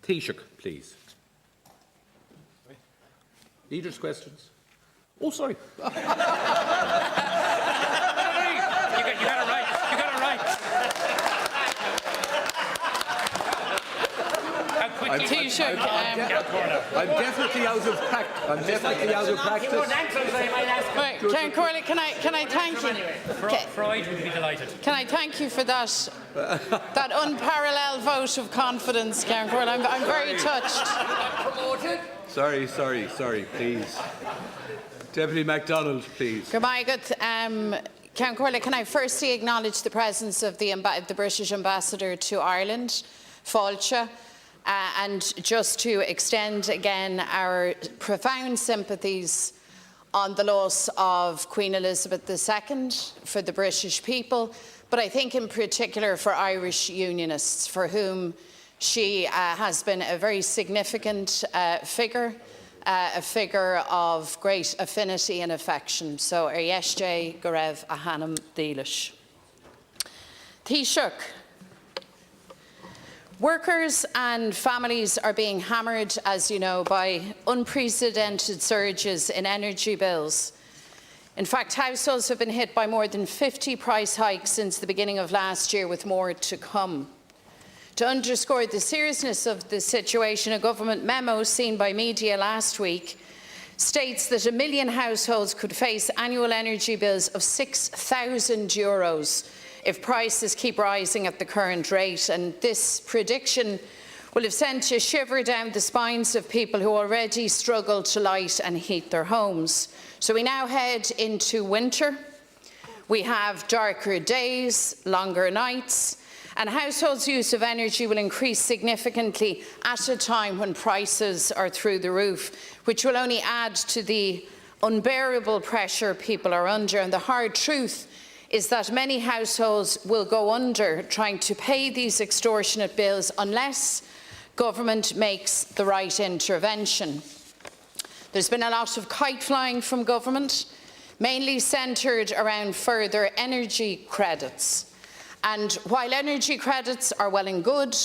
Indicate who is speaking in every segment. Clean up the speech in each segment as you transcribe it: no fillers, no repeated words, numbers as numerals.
Speaker 1: Taoiseach, please. Leaders' questions. Oh, sorry.
Speaker 2: You got it right. You got it right.
Speaker 1: I'm definitely out of practice. I'm definitely out of practice.
Speaker 3: Right, Ceann Comhairle, can I thank you?
Speaker 2: Freud would be delighted.
Speaker 3: Can I thank you for that unparalleled vote of confidence, Ceann Comhairle? I'm very touched.
Speaker 1: Sorry, please. Deputy MacDonald, please.
Speaker 3: Ceann Comhairle, can I firstly acknowledge the presence of the British Ambassador to Ireland, Fáilte, and just to extend again our profound sympathies on the loss of Queen Elizabeth II for the British people, but I think in particular for Irish Unionists, for whom she has been a very significant figure, a figure of great affinity and affection. So, ar yeisté go raibh a hanam dílis. Taoiseach. Workers and families are being hammered, as you know, by unprecedented surges in energy bills. In fact, households have been hit by more than 50 price hikes since the beginning of last year, with more to come. To underscore the seriousness of the situation, a government memo seen by media last week states that 1 million households could face annual energy bills of €6,000 if prices keep rising at the current rate. And this prediction will have sent a shiver down the spines of people who already struggle to light and heat their homes. So we now head into winter. We have darker days, longer nights, and households' use of energy will increase significantly at a time when prices are through the roof, which will only add to the unbearable pressure people are under. And the hard truth is that many households will go under trying to pay these extortionate bills unless government makes the right intervention. There's been a lot of kite flying from government, mainly centred around further energy credits. And while energy credits are well and good,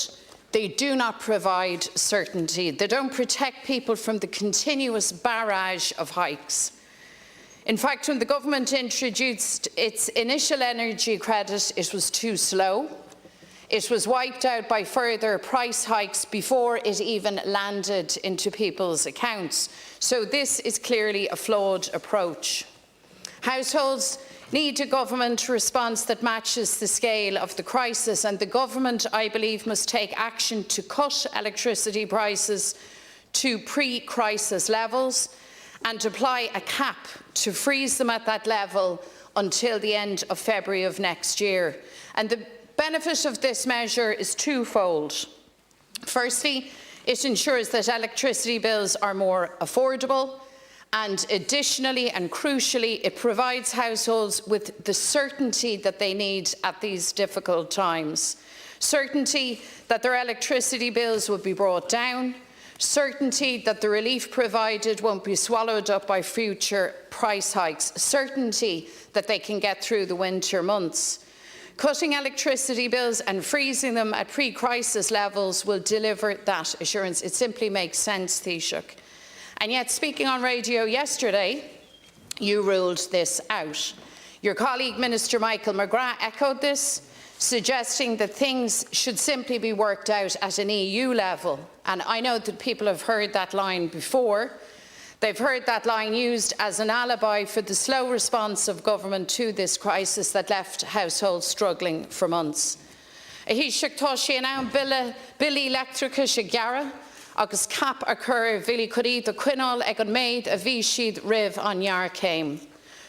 Speaker 3: they do not provide certainty. They don't protect people from the continuous barrage of hikes. In fact, when the government introduced its initial energy credit, it was too slow. It was wiped out by further price hikes before it even landed into people's accounts. So this is clearly a flawed approach. Households need a government response that matches the scale of the crisis, and the government, I believe, must take action to cut electricity prices to pre-crisis levels and apply a cap to freeze them at that level until the end of February of next year. And the benefit of this measure is twofold. Firstly, it ensures that electricity bills are more affordable, and additionally and crucially, it provides households with the certainty that they need at these difficult times. Certainty that their electricity bills will be brought down, certainty that the relief provided won't be swallowed up by future price hikes, certainty that they can get through the winter months. Cutting electricity bills and freezing them at pre-crisis levels will deliver that assurance. It simply makes sense, Taoiseach. And yet, speaking on radio yesterday, you ruled this out. Your colleague, Minister Michael McGrath, echoed this, suggesting that things should simply be worked out at an EU level. And I know that people have heard that line before. They've heard that line used as an alibi for the slow response of government to this crisis that left households struggling for months. A Taoiseach tá sé ann Billy electrica sé gearra, agus cap a chur bhili chuí do cuinál ag an méid a bhí siad ribh an jaar céim.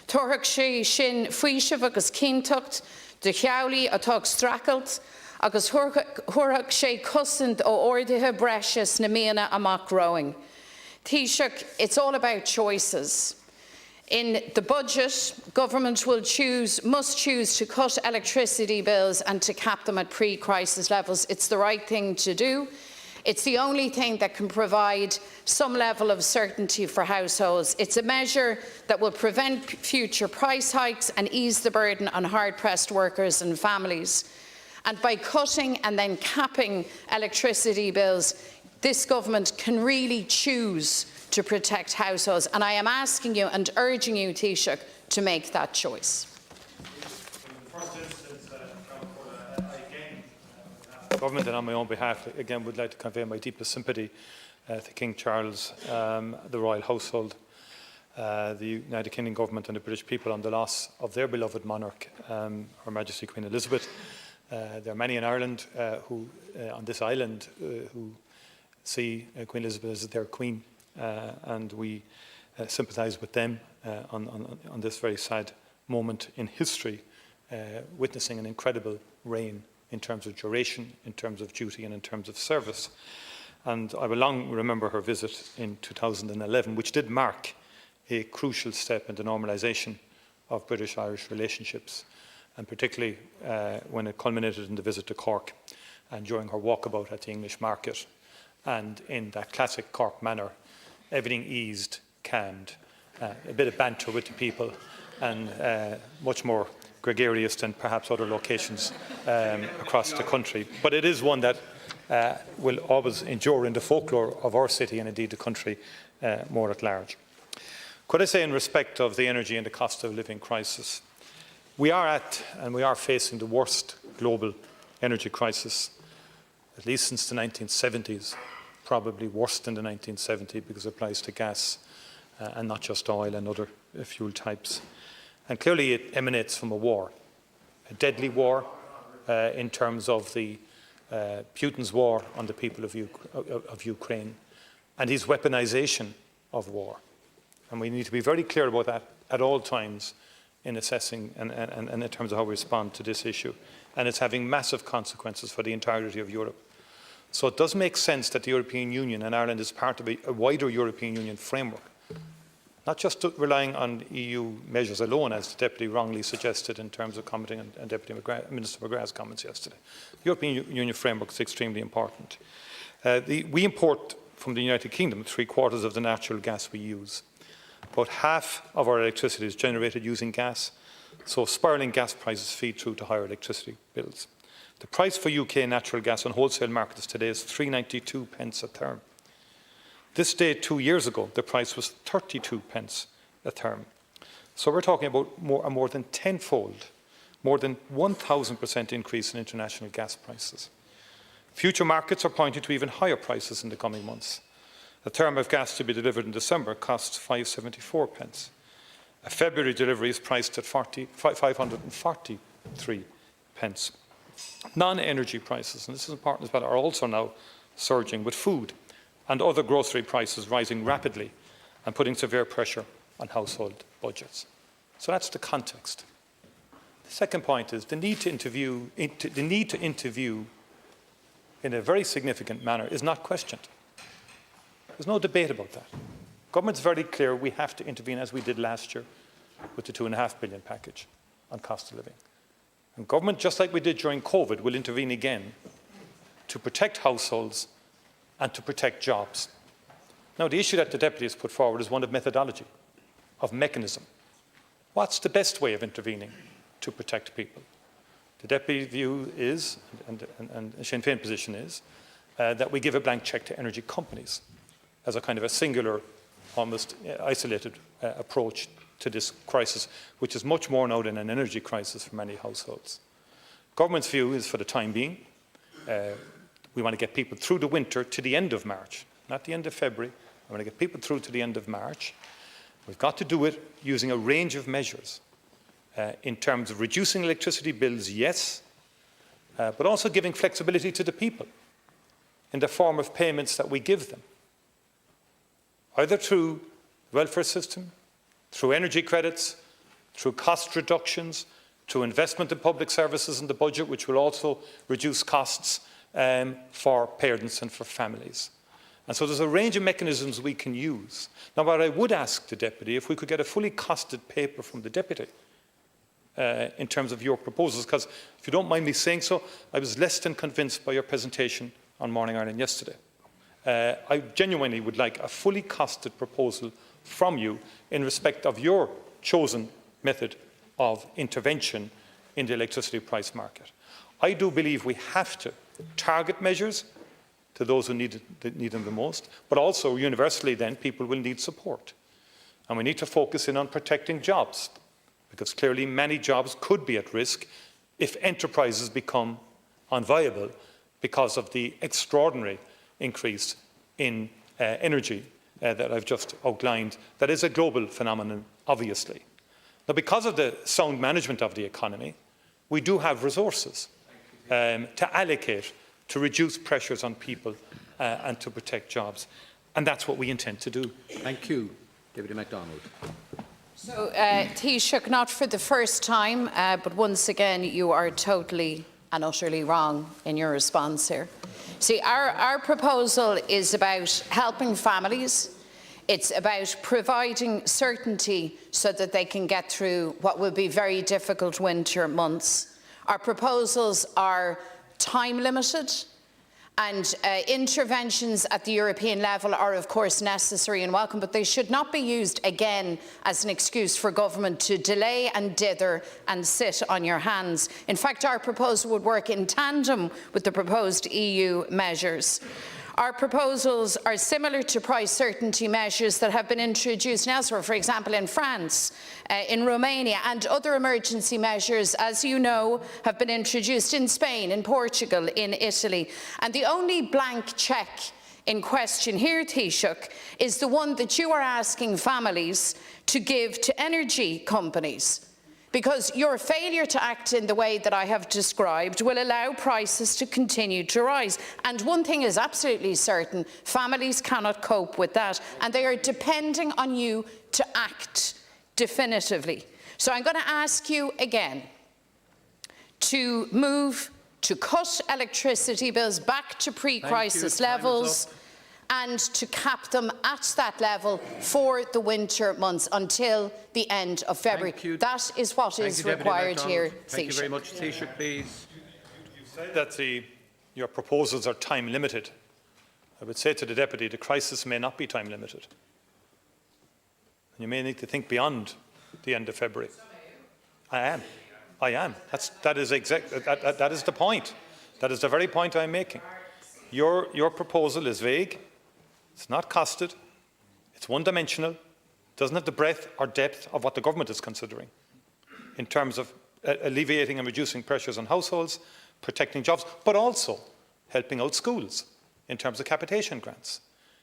Speaker 3: Tuirfeadh sé sin faoisimh agus cínteacht de cheamhlaí atá stracailt, agus thuirfeadh sé cosint ó ordaithe breise na míana amach rowing. Taoiseach, it's all about choices. In the budget, government must choose to cut electricity bills and to cap them at pre-crisis levels. It's the right thing to do. It's the only thing that can provide some level of certainty for households. It's a measure that will prevent future price hikes and ease the burden on hard-pressed workers and families. And by cutting and then capping electricity bills, this government can really choose to protect households. And I am asking you and urging you, Taoiseach, to make that choice.
Speaker 4: Government and on my own behalf, again, would like to convey my deepest sympathy to King Charles, the royal household, the United Kingdom government and the British people on the loss of their beloved monarch, Her Majesty Queen Elizabeth. There are many in Ireland who, on this island, who see Queen Elizabeth as their queen, and we sympathise with them on this very sad moment in history, witnessing an incredible reign in terms of duration, in terms of duty and in terms of service. And I will long remember her visit in 2011, which did mark a crucial step in the normalisation of British-Irish relationships, and particularly when it culminated in the visit to Cork and during her walkabout at the English market. And in that classic Cork manner, everything eased, calmed, a bit of banter with the people, and much more gregarious than perhaps other locations across the country. But it is one that will always endure in the folklore of our city and indeed the country more at large. Could I say, in respect of the energy and the cost of living crisis, we are facing the worst global energy crisis, at least since the 1970s, probably worse than the 1970s because it applies to gas and not just oil and other fuel types. And clearly it emanates from a war, a deadly war in terms of the Putin's war on the people of Ukraine and his weaponization of war. And we need to be very clear about that at all times in assessing and in terms of how we respond to this issue. And it's having massive consequences for the entirety of Europe. So it does make sense that the European Union and Ireland is part of a wider European Union framework, not just relying on EU measures alone, as the Deputy wrongly suggested in terms of commenting on Deputy Minister McGrath's comments yesterday. The European Union framework is extremely important. We import from the United Kingdom 3/4 of the natural gas we use. About half of our electricity is generated using gas, so spiralling gas prices feed through to higher electricity bills. The price for UK natural gas on wholesale markets today is 3.92 pence a therm. This day 2 years ago, the price was 32 pence a therm. So we're talking about a more than tenfold, more than 1,000% increase in international gas prices. Future markets are pointing to even higher prices in the coming months. A therm of gas to be delivered in December costs 5.74 pence. A February delivery is priced at 543 pence. Non-energy prices, and this is important as well, are also now surging, with food and other grocery prices rising rapidly and putting severe pressure on household budgets. So that's the context. The second point is the need to interview in a very significant manner is not questioned. There's no debate about that. Government's very clear we have to intervene, as we did last year with the £2.5 billion package on cost of living. And government, just like we did during COVID, will intervene again to protect households and to protect jobs. Now, the issue that the Deputy has put forward is one of methodology, of mechanism. What's the best way of intervening to protect people? The Deputy view is, and Sinn Féin position is, that we give a blank cheque to energy companies as a kind of a singular, almost isolated approach to this crisis, which is much more now than an energy crisis for many households. Government's view is, for the time being, we want to get people through the winter to the end of March, not the end of February. We want to get people through to the end of March. We've got to do it using a range of measures in terms of reducing electricity bills, yes, but also giving flexibility to the people in the form of payments that we give them, either through the welfare system, through energy credits, through cost reductions, through investment in public services in the budget, which will also reduce costs for parents and for families. And so there's a range of mechanisms we can use. Now, what I would ask the Deputy, if we could get a fully costed paper from the Deputy in terms of your proposals, because if you don't mind me saying so, I was less than convinced by your presentation on Morning Ireland yesterday. I genuinely would like a fully costed proposal from you in respect of your chosen method of intervention in the electricity price market. I do believe we have to target measures to those who need them the most, but also universally then people will need support. And we need to focus in on protecting jobs, because clearly many jobs could be at risk if enterprises become unviable because of the extraordinary increase in energy that I've just outlined. That is a global phenomenon, obviously. Now, because of the sound management of the economy, we do have resources to allocate to reduce pressures on people and to protect jobs. And that's what we intend to do.
Speaker 1: Thank you. Deputy MacDonald.
Speaker 3: So, Taoiseach, not for the first time, but once again, you are totally and utterly wrong in your response here. See, our proposal is about helping families. It's about providing certainty so that they can get through what will be very difficult winter months. Our proposals are time limited, and interventions at the European level are of course necessary and welcome, but they should not be used again as an excuse for government to delay and dither and sit on your hands. In fact, our proposal would work in tandem with the proposed EU measures. Our proposals are similar to price certainty measures that have been introduced elsewhere, for example in France, in Romania, and other emergency measures, as you know, have been introduced in Spain, in Portugal, in Italy. And the only blank cheque in question here, Taoiseach, is the one that you are asking families to give to energy companies, because your failure to act in the way that I have described will allow prices to continue to rise. And one thing is absolutely certain, families cannot cope with that, and they are depending on you to act definitively. So I'm going to ask you again to move to cut electricity bills back to pre-crisis levels, and to cap them at that level for the winter months until the end of February. That is what is required here.
Speaker 1: Thank you very much. Taoiseach, please.
Speaker 4: You say that your proposals are time limited. I would say to the Deputy, the crisis may not be time limited. You may need to think beyond the end of February. I am. That is the point. That is the very point I'm making. Your proposal is vague. It's not costed. It's one-dimensional. It doesn't have the breadth or depth of what the government is considering in terms of alleviating and reducing pressures on households, protecting jobs, but also helping out schools in terms of capitation grants,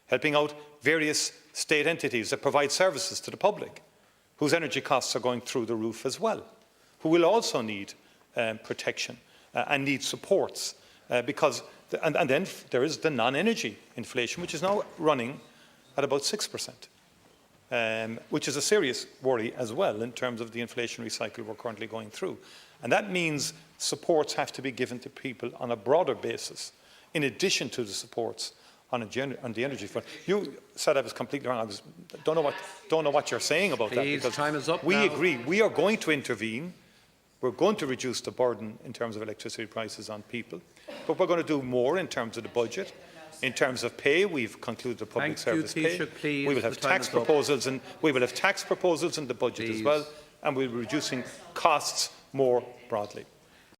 Speaker 4: helping out various state entities that provide services to the public, whose energy costs are going through the roof as well, who will also need protection and need supports because and then there is the non-energy inflation, which is now running at about 6%, which is a serious worry as well in terms of the inflationary cycle we're currently going through. And that means supports have to be given to people on a broader basis, in addition to the supports on the energy front. You said I was completely wrong. Don't know what you're saying about that. Because
Speaker 1: time is up
Speaker 4: we
Speaker 1: now.
Speaker 4: agree. We are going to intervene. We're going to reduce the burden in terms of electricity prices on people, but we're going to do more in terms of the budget. In terms of pay, we've concluded the public service pay.
Speaker 1: Please.
Speaker 4: We will have tax proposals, and we will have tax proposals in the budget as well, and we'll be reducing costs more broadly.